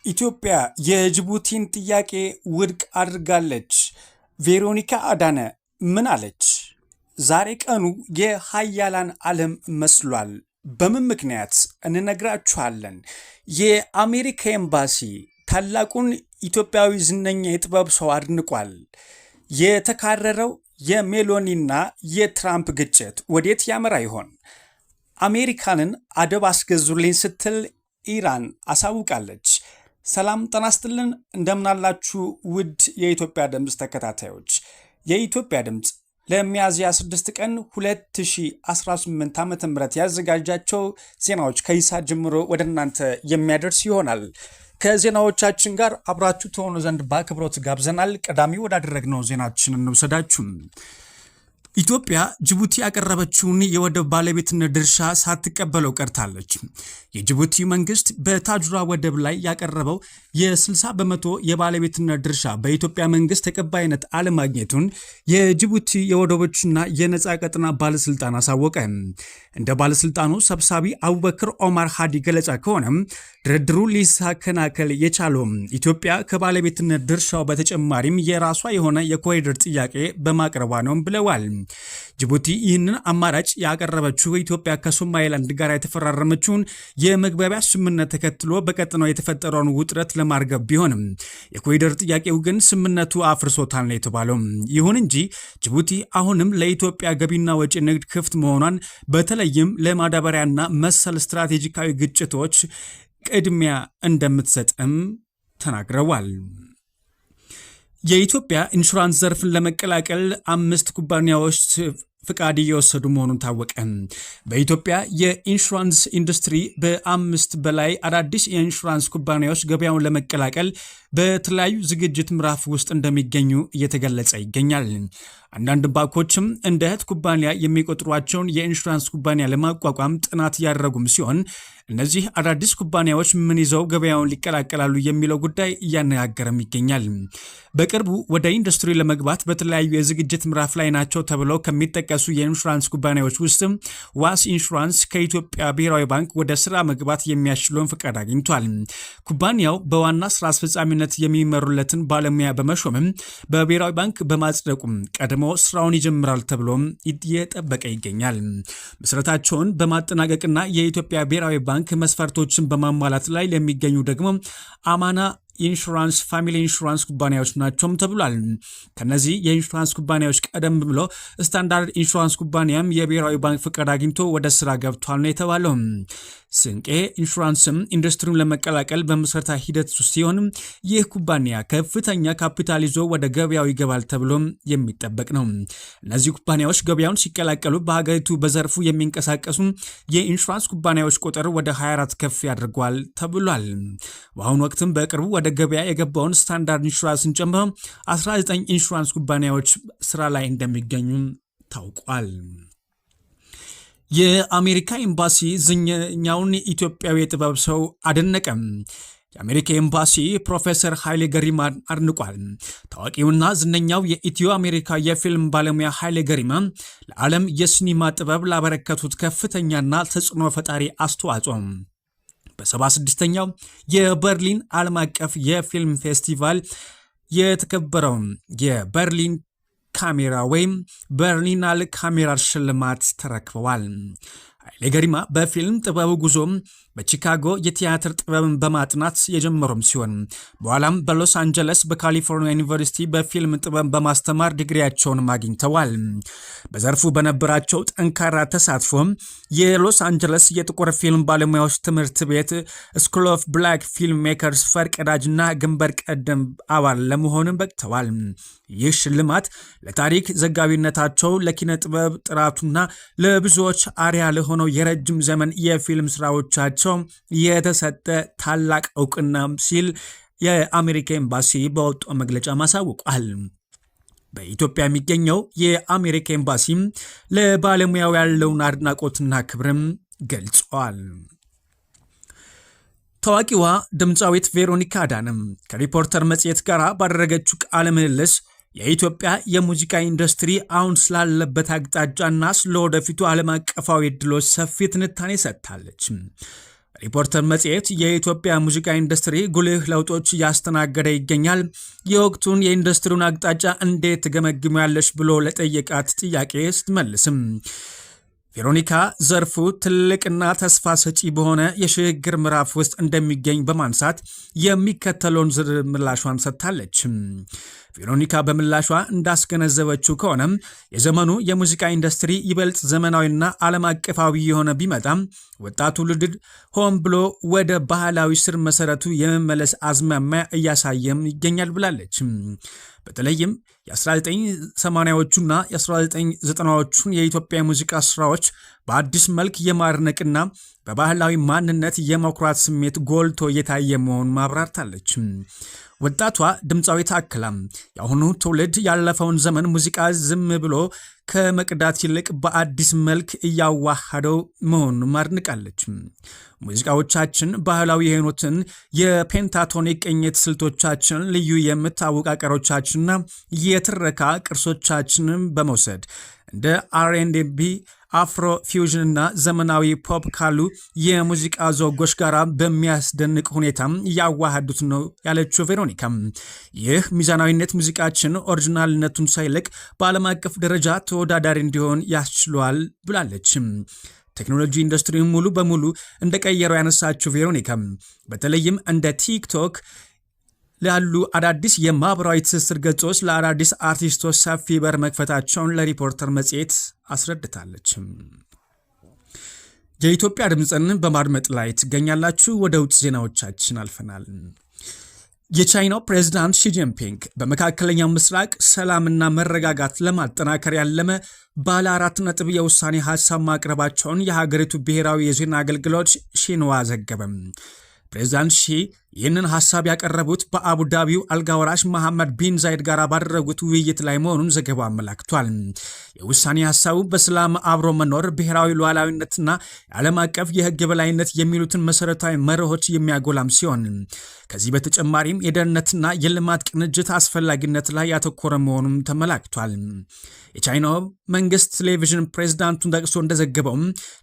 ኢትዮጵያ የጅቡቲን ጥያቄ ውድቅ አድርጋለች። ቬሮኒካ አዳነ ምን አለች? ዛሬ ቀኑ የሃያላን ዓለም መስሏል። በምን ምክንያት እንነግራችኋለን። የአሜሪካ ኤምባሲ ታላቁን ኢትዮጵያዊ ዝነኛ የጥበብ ሰው አድንቋል። የተካረረው የሜሎኒና የትራምፕ ግጭት ወዴት ያመራ ይሆን? አሜሪካንን አደብ አስገዙልኝ ስትል ኢራን አሳውቃለች። ሰላም ጤና ይስጥልን፣ እንደምናላችሁ ውድ የኢትዮጵያ ድምፅ ተከታታዮች። የኢትዮጵያ ድምፅ ለሚያዝያ 6 ቀን 2018 ዓ.ም ያዘጋጃቸው ዜናዎች ከይሳት ጀምሮ ወደ እናንተ የሚያደርስ ይሆናል። ከዜናዎቻችን ጋር አብራችሁ ትሆኑ ዘንድ በአክብሮት ጋብዘናል። ቀዳሚ ወዳደረግነው ዜናችን እንውሰዳችሁ። ኢትዮጵያ ጅቡቲ ያቀረበችውን የወደብ ባለቤትነት ድርሻ ሳትቀበለው ቀርታለች። የጅቡቲ መንግስት በታጁራ ወደብ ላይ ያቀረበው የ60 በመቶ የባለቤትነት ድርሻ በኢትዮጵያ መንግስት ተቀባይነት አለማግኘቱን የጅቡቲ የወደቦችና የነፃ ቀጠና ባለስልጣን አሳወቀ። እንደ ባለስልጣኑ ሰብሳቢ አቡበክር ኦማር ሃዲ ገለጻ ከሆነ ድርድሩ ሊሳከናከል የቻለው ኢትዮጵያ ከባለቤትነት ድርሻው በተጨማሪም የራሷ የሆነ የኮሪደር ጥያቄ በማቅረቧ ነው ብለዋል። ጅቡቲ ይህንን አማራጭ ያቀረበችው ኢትዮጵያ ከሶማሌላንድ ጋር የተፈራረመችውን የመግባቢያ ስምምነት ተከትሎ በቀጠናው የተፈጠረውን ውጥረት ለማርገብ ቢሆንም የኮሪደር ጥያቄው ግን ስምምነቱ አፍርሶታል ነው የተባለው። ይሁን እንጂ ጅቡቲ አሁንም ለኢትዮጵያ ገቢና ወጪ ንግድ ክፍት መሆኗን በተለይም ለማዳበሪያና መሰል ስትራቴጂካዊ ግጭቶች ቅድሚያ እንደምትሰጥም ተናግረዋል። የኢትዮጵያ ኢንሹራንስ ዘርፍን ለመቀላቀል 5 ኩባንያዎች ፍቃድ እየወሰዱ መሆኑን ታወቀ። በኢትዮጵያ የኢንሹራንስ ኢንዱስትሪ በ5 በላይ አዳዲስ የኢንሹራንስ ኩባንያዎች ገበያውን ለመቀላቀል በተለያዩ ዝግጅት ምዕራፍ ውስጥ እንደሚገኙ እየተገለጸ ይገኛል። አንዳንድ ባንኮችም እንደ እህት ኩባንያ የሚቆጥሯቸውን የኢንሹራንስ ኩባንያ ለማቋቋም ጥናት እያደረጉም ሲሆን እነዚህ አዳዲስ ኩባንያዎች ምን ይዘው ገበያውን ሊቀላቀላሉ የሚለው ጉዳይ እያነጋገረም ይገኛል። በቅርቡ ወደ ኢንዱስትሪ ለመግባት በተለያዩ የዝግጅት ምዕራፍ ላይ ናቸው ተብለው ከሚጠቀሱ የኢንሹራንስ ኩባንያዎች ውስጥ ዋስ ኢንሹራንስ ከኢትዮጵያ ብሔራዊ ባንክ ወደ ስራ መግባት የሚያስችለውን ፍቃድ አግኝቷል። ኩባንያው በዋና ስራ አስፈጻሚነት የሚመሩለትን ባለሙያ በመሾምም በብሔራዊ ባንክ በማጽደቁም ቀድሞ ስራውን ይጀምራል ተብሎም እየጠበቀ ይገኛል። ምስረታቸውን በማጠናቀቅና የኢትዮጵያ ብሔራዊ ባንክ መስፈርቶችን በማሟላት ላይ ለሚገኙ ደግሞ አማና ኢንሹራንስ ፋሚሊ ኢንሹራንስ ኩባንያዎች ናቸውም ተብሏል። ከነዚህ የኢንሹራንስ ኩባንያዎች ቀደም ብሎ ስታንዳርድ ኢንሹራንስ ኩባንያም የብሔራዊ ባንክ ፍቃድ አግኝቶ ወደ ስራ ገብቷል ነው የተባለው። ስንቄ ኢንሹራንስም ኢንዱስትሪውን ለመቀላቀል በምስረታ ሂደት ውስጥ ሲሆን ይህ ኩባንያ ከፍተኛ ካፒታል ይዞ ወደ ገበያው ይገባል ተብሎ የሚጠበቅ ነው። እነዚህ ኩባንያዎች ገበያውን ሲቀላቀሉ በሀገሪቱ በዘርፉ የሚንቀሳቀሱ የኢንሹራንስ ኩባንያዎች ቁጥር ወደ 24 ከፍ ያደርጓል ተብሏል። በአሁኑ ወቅትም በቅርቡ ወደ ገበያ የገባውን ስታንዳርድ ኢንሹራንስን ጨምሮ 19 ኢንሹራንስ ኩባንያዎች ስራ ላይ እንደሚገኙ ታውቋል። የአሜሪካ ኤምባሲ ዝነኛውን ኢትዮጵያዊ የጥበብ ሰው አደነቀም። የአሜሪካ ኤምባሲ ፕሮፌሰር ኃይሌ ገሪማን አድንቋል። ታዋቂውና ዝነኛው የኢትዮ አሜሪካ የፊልም ባለሙያ ኃይሌ ገሪማ ለዓለም የሲኒማ ጥበብ ላበረከቱት ከፍተኛና ተጽዕኖ ፈጣሪ አስተዋጽኦ በ76ኛው የበርሊን ዓለም አቀፍ የፊልም ፌስቲቫል የተከበረው የበርሊን ካሜራ ወይም በርሊናል ካሜራ ሽልማት ተረክበዋል። ኃይሌ ገሪማ በፊልም ጥበብ ጉዞም በቺካጎ የቲያትር ጥበብን በማጥናት የጀመሩም ሲሆን በኋላም በሎስ አንጀለስ በካሊፎርኒያ ዩኒቨርሲቲ በፊልም ጥበብ በማስተማር ዲግሪያቸውን አግኝተዋል። በዘርፉ በነበራቸው ጠንካራ ተሳትፎም የሎስ አንጀለስ የጥቁር ፊልም ባለሙያዎች ትምህርት ቤት ስኩል ኦፍ ብላክ ፊልም ሜከርስ ፈርቀዳጅና ግንባር ቀደም አባል ለመሆንም በቅተዋል። ይህ ሽልማት ለታሪክ ዘጋቢነታቸው፣ ለኪነ ጥበብ ጥራቱና ለብዙዎች አርያ ለሆነው የረጅም ዘመን የፊልም ስራዎቻቸው የተሰጠ ታላቅ እውቅና ሲል የአሜሪካ ኤምባሲ በወጣው መግለጫ ማሳውቋል። በኢትዮጵያ የሚገኘው የአሜሪካ ኤምባሲ ለባለሙያው ያለውን አድናቆትና ክብርም ገልጿል። ታዋቂዋ ድምፃዊት ቬሮኒካ አዳነ ከሪፖርተር መጽሔት ጋር ባደረገችው ቃለ ምልልስ የኢትዮጵያ የሙዚቃ ኢንዱስትሪ አሁን ስላለበት አቅጣጫና ስለወደፊቱ ዓለም አቀፋዊ ዕድሎች ሰፊ ትንታኔ ሰጥታለች። ሪፖርተር መጽሔት የኢትዮጵያ ሙዚቃ ኢንዱስትሪ ጉልህ ለውጦች እያስተናገደ ይገኛል። የወቅቱን የኢንዱስትሪውን አቅጣጫ እንዴት ገመግሚያለሽ ብሎ ለጠየቃት ጥያቄ ስትመልስም ቬሮኒካ ዘርፉ ትልቅና ተስፋ ሰጪ በሆነ የሽግግር ምዕራፍ ውስጥ እንደሚገኝ በማንሳት የሚከተለውን ዝርዝር ምላሿን ሰጥታለች። ቬሮኒካ በምላሿ እንዳስገነዘበችው ከሆነ የዘመኑ የሙዚቃ ኢንዱስትሪ ይበልጥ ዘመናዊና ዓለም አቀፋዊ የሆነ ቢመጣም ወጣቱ ትውልድ ሆን ብሎ ወደ ባህላዊ ስር መሰረቱ የመመለስ አዝማሚያ እያሳየም ይገኛል ብላለች። በተለይም የ1980ዎቹና የ1990ዎቹን የኢትዮጵያ ሙዚቃ ስራዎች በአዲስ መልክ የማድነቅና በባህላዊ ማንነት የመኩራት ስሜት ጎልቶ እየታየ መሆኑን ማብራርታለች። ወጣቷ ድምፃዊት አክላም የአሁኑ ትውልድ ያለፈውን ዘመን ሙዚቃ ዝም ብሎ ከመቅዳት ይልቅ በአዲስ መልክ እያዋሃደው መሆኑን አድንቃለች። ሙዚቃዎቻችን ባህላዊ የሆኑትን የፔንታቶኒክ ቅኝት ስልቶቻችን፣ ልዩ የምታወቃቀሮቻችንና የትረካ ቅርሶቻችንን በመውሰድ እንደ R&B፣ አፍሮ ፊውዥን እና ዘመናዊ ፖፕ ካሉ የሙዚቃ ዘውጎች ጋር በሚያስደንቅ ሁኔታ እያዋሃዱት ነው ያለችው ቬሮኒካ ይህ ሚዛናዊነት ሙዚቃችን ኦሪጂናልነቱን ሳይለቅ በዓለም አቀፍ ደረጃ ተወዳዳሪ እንዲሆን ያስችሏል ብላለች። ቴክኖሎጂ ኢንዱስትሪውን ሙሉ በሙሉ እንደቀየረው ያነሳችው ቬሮኒካ በተለይም እንደ ቲክቶክ ላሉ አዳዲስ የማህበራዊ ትስስር ገጾች ለአዳዲስ አርቲስቶች ሰፊ በር መክፈታቸውን ለሪፖርተር መጽሔት አስረድታለች። የኢትዮጵያ ድምፅን በማድመጥ ላይ ትገኛላችሁ። ወደ ውጭ ዜናዎቻችን አልፈናል። የቻይናው ፕሬዝዳንት ሺጂንፒንግ በመካከለኛው ምስራቅ ሰላምና መረጋጋት ለማጠናከር ያለመ ባለ 4 ነጥብ የውሳኔ ሀሳብ ማቅረባቸውን የሀገሪቱ ብሔራዊ የዜና አገልግሎት ሺንዋ ዘገበም። ፕሬዝዳንት ሺ ይህንን ሀሳብ ያቀረቡት በአቡዳቢው አልጋወራሽ መሐመድ ቢን ዛይድ ጋር ባደረጉት ውይይት ላይ መሆኑን ዘገባው አመላክቷል። የውሳኔ ሀሳቡ በሰላም አብሮ መኖር፣ ብሔራዊ ሉዓላዊነትና የዓለም አቀፍ የሕግ የበላይነት የሚሉትን መሰረታዊ መርሆች የሚያጎላም ሲሆን ከዚህ በተጨማሪም የደህንነትና የልማት ቅንጅት አስፈላጊነት ላይ ያተኮረ መሆኑም ተመላክቷል። የቻይናው መንግስት ቴሌቪዥን ፕሬዝዳንቱን ጠቅሶ እንደዘገበው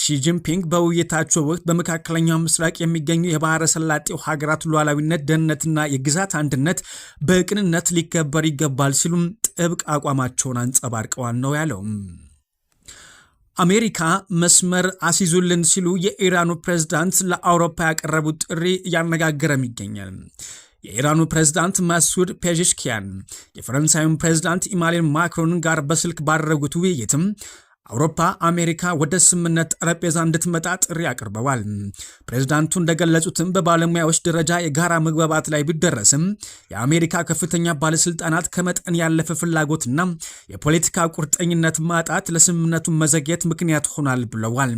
ሺጂንፒንግ በውይይታቸው ወቅት በመካከለኛው ምስራቅ የሚገኙ የባህረ ሰላጤው ሀገራት ሉዓላዊነት፣ ደህንነትና የግዛት አንድነት በቅንነት ሊከበር ይገባል ሲሉም ጥብቅ አቋማቸውን አንጸባርቀዋል ነው ያለው። አሜሪካ መስመር አስይዙልን ሲሉ የኢራኑ ፕሬዝዳንት ለአውሮፓ ያቀረቡት ጥሪ እያነጋገረም ይገኛል። የኢራኑ ፕሬዝዳንት ማሱድ ፔዜሽኪያን የፈረንሳዩን ፕሬዝዳንት ኢማኑኤል ማክሮን ጋር በስልክ ባደረጉት ውይይትም አውሮፓ አሜሪካ ወደ ስምምነት ጠረጴዛ እንድትመጣ ጥሪ አቅርበዋል። ፕሬዝዳንቱ እንደገለጹትም በባለሙያዎች ደረጃ የጋራ መግባባት ላይ ቢደረስም የአሜሪካ ከፍተኛ ባለስልጣናት ከመጠን ያለፈ ፍላጎትና የፖለቲካ ቁርጠኝነት ማጣት ለስምምነቱ መዘግየት ምክንያት ሆኗል ብለዋል።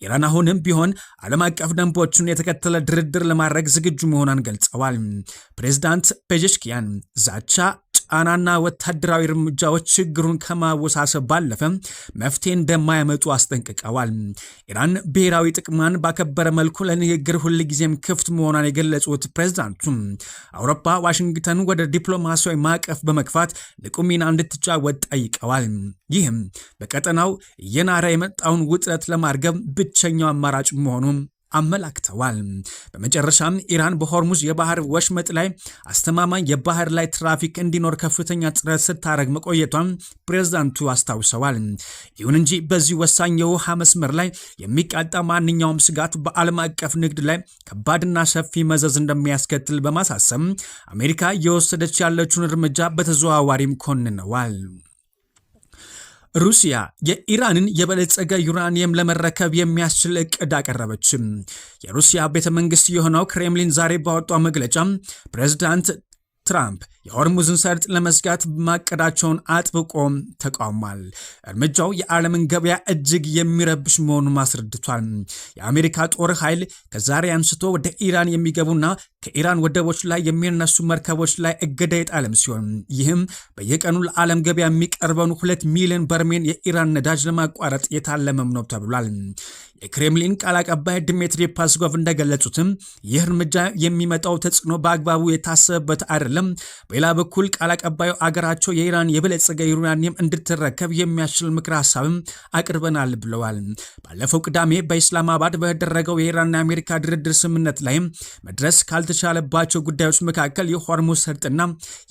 ኢራን አሁንም ቢሆን ዓለም አቀፍ ደንቦችን የተከተለ ድርድር ለማድረግ ዝግጁ መሆኗን ገልጸዋል። ፕሬዝዳንት ፔዜሽኪያን ዛቻ ጫናና ወታደራዊ እርምጃዎች ችግሩን ከማወሳሰብ ባለፈ መፍትሄ እንደማያመጡ አስጠንቅቀዋል። ኢራን ብሔራዊ ጥቅሟን ባከበረ መልኩ ለንግግር ሁልጊዜም ክፍት መሆኗን የገለጹት ፕሬዝዳንቱ አውሮፓ ዋሽንግተን ወደ ዲፕሎማሲያዊ ማዕቀፍ በመግፋት ንቁ ሚና እንድትጫወት ጠይቀዋል። ይህም በቀጠናው እየናረ የመጣውን ውጥረት ለማርገብ ብቸኛው አማራጭ መሆኑን አመላክተዋል። በመጨረሻም ኢራን በሆርሙዝ የባህር ወሽመጥ ላይ አስተማማኝ የባህር ላይ ትራፊክ እንዲኖር ከፍተኛ ጥረት ስታደርግ መቆየቷን ፕሬዝዳንቱ አስታውሰዋል። ይሁን እንጂ በዚህ ወሳኝ የውሃ መስመር ላይ የሚቃጣ ማንኛውም ስጋት በዓለም አቀፍ ንግድ ላይ ከባድና ሰፊ መዘዝ እንደሚያስከትል በማሳሰብ አሜሪካ እየወሰደች ያለችውን እርምጃ በተዘዋዋሪም ኮንነዋል። ሩሲያ የኢራንን የበለጸገ ዩራኒየም ለመረከብ የሚያስችል እቅድ አቀረበች። የሩሲያ ቤተ መንግስት የሆነው ክሬምሊን ዛሬ ባወጣው መግለጫ ፕሬዝዳንት ትራምፕ የሆርሙዝን ሰርጥ ለመዝጋት ማቀዳቸውን አጥብቆ ተቃውሟል። እርምጃው የዓለምን ገበያ እጅግ የሚረብሽ መሆኑን አስረድቷል። የአሜሪካ ጦር ኃይል ከዛሬ አንስቶ ወደ ኢራን የሚገቡና ከኢራን ወደቦች ላይ የሚነሱ መርከቦች ላይ እገዳ የጣለም ሲሆን ይህም በየቀኑ ለዓለም ገበያ የሚቀርበውን 2 ሚሊዮን በርሜል የኢራን ነዳጅ ለማቋረጥ የታለመም ነው ተብሏል። የክሬምሊን ቃል አቀባይ ድሚትሪ ፔስኮቭ እንደገለጹትም ይህ እርምጃ የሚመጣው ተጽዕኖ በአግባቡ የታሰበበት አይደለም። በሌላ በኩል ቃል አቀባዩ አገራቸው የኢራን የበለጸገ ዩራኒየም እንድትረከብ የሚያስችል ምክር ሀሳብም አቅርበናል ብለዋል። ባለፈው ቅዳሜ በኢስላማባድ በተደረገው የኢራንና የአሜሪካ ድርድር ስምምነት ላይ መድረስ ካልተቻለባቸው ጉዳዮች መካከል የሆርሙዝ ሰርጥና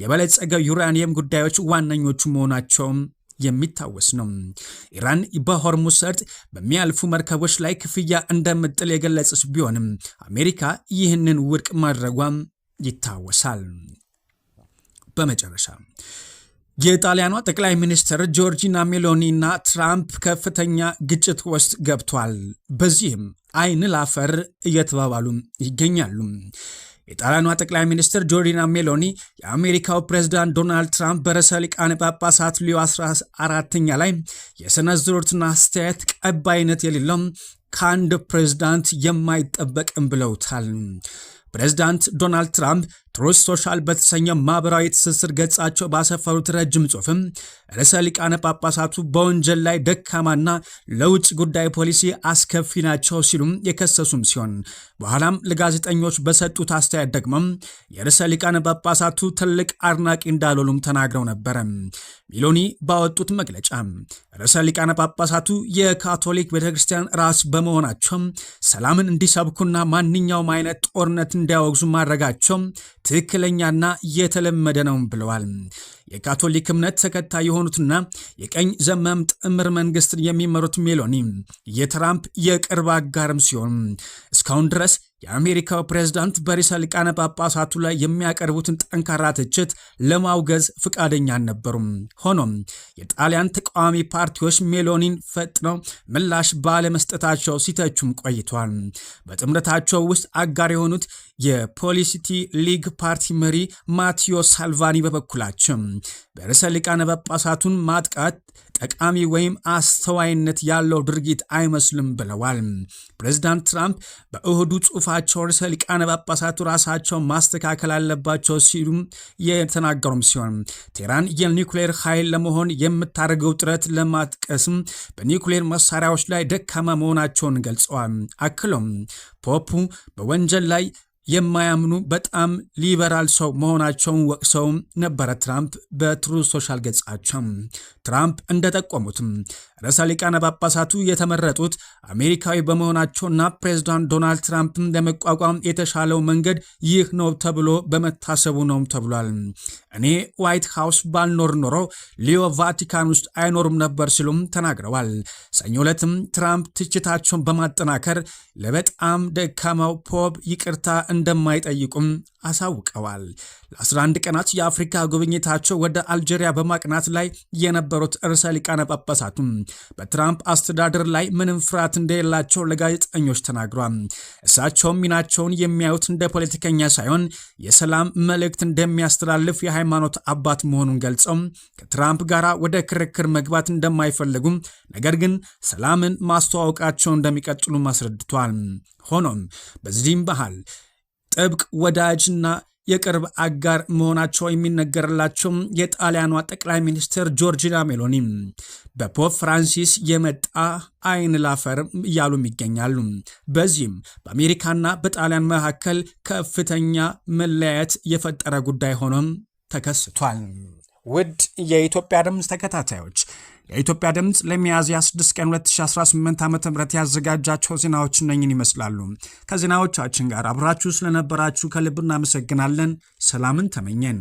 የበለጸገ ዩራኒየም ጉዳዮች ዋነኞቹ መሆናቸው የሚታወስ ነው። ኢራን በሆርሙዝ ሰርጥ በሚያልፉ መርከቦች ላይ ክፍያ እንደምጥል የገለጸች ቢሆንም አሜሪካ ይህንን ውድቅ ማድረጓም ይታወሳል። በመጨረሻ የጣሊያኗ ጠቅላይ ሚኒስትር ጆርጂያ ሜሎኒ እና ትራምፕ ከፍተኛ ግጭት ውስጥ ገብቷል። በዚህም አይን ላፈር እየተባባሉ ይገኛሉ። የጣሊያኗ ጠቅላይ ሚኒስትር ጆርጂያ ሜሎኒ የአሜሪካው ፕሬዝዳንት ዶናልድ ትራምፕ በርዕሰ ሊቃነ ጳጳሳት ሊዮ 14ኛ ላይ የሰነዘሩትን አስተያየት ቀባይነት የሌለው ከአንድ ፕሬዝዳንት የማይጠበቅም ብለውታል። ፕሬዝዳንት ዶናልድ ትራምፕ ትሩዝ ሶሻል በተሰኘ ማህበራዊ ትስስር ገጻቸው ባሰፈሩት ረጅም ጽሑፍም ርዕሰ ሊቃነ ጳጳሳቱ በወንጀል ላይ ደካማና ለውጭ ጉዳይ ፖሊሲ አስከፊ ናቸው ሲሉም የከሰሱም ሲሆን በኋላም ለጋዜጠኞች በሰጡት አስተያየት ደግሞ የርዕሰ ሊቃነ ጳጳሳቱ ትልቅ አድናቂ እንዳልሆኑም ተናግረው ነበረ። ሜሎኒ ባወጡት መግለጫ ርዕሰ ሊቃነ ጳጳሳቱ የካቶሊክ ቤተክርስቲያን ራስ በመሆናቸው ሰላምን እንዲሰብኩና ማንኛውም አይነት ጦርነት እንዲያወግዙ ማድረጋቸው ትክክለኛና የተለመደ ነው ብለዋል። የካቶሊክ እምነት ተከታይ የሆኑትና የቀኝ ዘመም ጥምር መንግስትን የሚመሩት ሜሎኒ የትራምፕ የቅርብ አጋርም ሲሆን እስካሁን ድረስ የአሜሪካው ፕሬዝዳንት በርዕሰ ሊቃነ ጳጳሳቱ ላይ የሚያቀርቡትን ጠንካራ ትችት ለማውገዝ ፍቃደኛ አልነበሩም። ሆኖም የጣሊያን ተቃዋሚ ፓርቲዎች ሜሎኒን ፈጥነው ምላሽ ባለመስጠታቸው ሲተቹም ቆይቷል። በጥምረታቸው ውስጥ አጋር የሆኑት የፖሊሲቲ ሊግ ፓርቲ መሪ ማቴዮ ሳልቫኒ በበኩላቸው በርዕሰ ሊቃነ ጳጳሳቱን ማጥቃት ጠቃሚ ወይም አስተዋይነት ያለው ድርጊት አይመስልም ብለዋል። ፕሬዝዳንት ትራምፕ በእሁዱ ጽሑፋቸው ርዕሰ ሊቃነ ጳጳሳቱ ራሳቸው ማስተካከል አለባቸው ሲሉም የተናገሩም ሲሆን ቴህራን የኒውክሌር ኃይል ለመሆን የምታደርገው ጥረት ለማጥቀስም በኒውክሌር መሳሪያዎች ላይ ደካማ መሆናቸውን ገልጸዋል። አክሎም ፖፑ በወንጀል ላይ የማያምኑ በጣም ሊበራል ሰው መሆናቸውን ወቅሰው ነበረ ትራምፕ በትሩዝ ሶሻል ገጻቸው። ትራምፕ እንደጠቆሙትም ርዕሰ ሊቃነ ጳጳሳቱ የተመረጡት አሜሪካዊ በመሆናቸውና ፕሬዝዳንት ዶናልድ ትራምፕን ለመቋቋም የተሻለው መንገድ ይህ ነው ተብሎ በመታሰቡ ነው ተብሏል። እኔ ዋይት ሃውስ ባልኖር ኖሮ ሊዮ ቫቲካን ውስጥ አይኖርም ነበር ሲሉም ተናግረዋል። ሰኞ ዕለትም ትራምፕ ትችታቸውን በማጠናከር ለበጣም ደካማው ፖፕ ይቅርታ እንደማይጠይቁም አሳውቀዋል። ለ11 ቀናት የአፍሪካ ጉብኝታቸው ወደ አልጄሪያ በማቅናት ላይ የነበሩት ርዕሰ ሊቃነ ጳጳሳቱም በትራምፕ አስተዳደር ላይ ምንም ፍርሃት እንደሌላቸው ለጋዜጠኞች ተናግሯል። እሳቸውም ሚናቸውን የሚያዩት እንደ ፖለቲከኛ ሳይሆን የሰላም መልእክት እንደሚያስተላልፍ የሃይማኖት አባት መሆኑን ገልጸው ከትራምፕ ጋር ወደ ክርክር መግባት እንደማይፈልጉም ነገር ግን ሰላምን ማስተዋወቃቸው እንደሚቀጥሉ አስረድቷል። ሆኖም በዚህም ባህል ጥብቅ ወዳጅና የቅርብ አጋር መሆናቸው የሚነገርላቸው የጣሊያኗ ጠቅላይ ሚኒስትር ጆርጂያ ሜሎኒ በፖፕ ፍራንሲስ የመጣ አይን ላፈር እያሉም ይገኛሉ። በዚህም በአሜሪካና በጣሊያን መካከል ከፍተኛ መለያየት የፈጠረ ጉዳይ ሆኖም ተከስቷል። ውድ የኢትዮጵያ ድምፅ ተከታታዮች የኢትዮጵያ ድምፅ ለሚያዝያ 6 ቀን 2018 ዓ.ም ያዘጋጃቸው ዜናዎች እነኝን ይመስላሉ። ከዜናዎቻችን ጋር አብራችሁ ስለነበራችሁ ከልብ እናመሰግናለን። ሰላምን ተመኘን።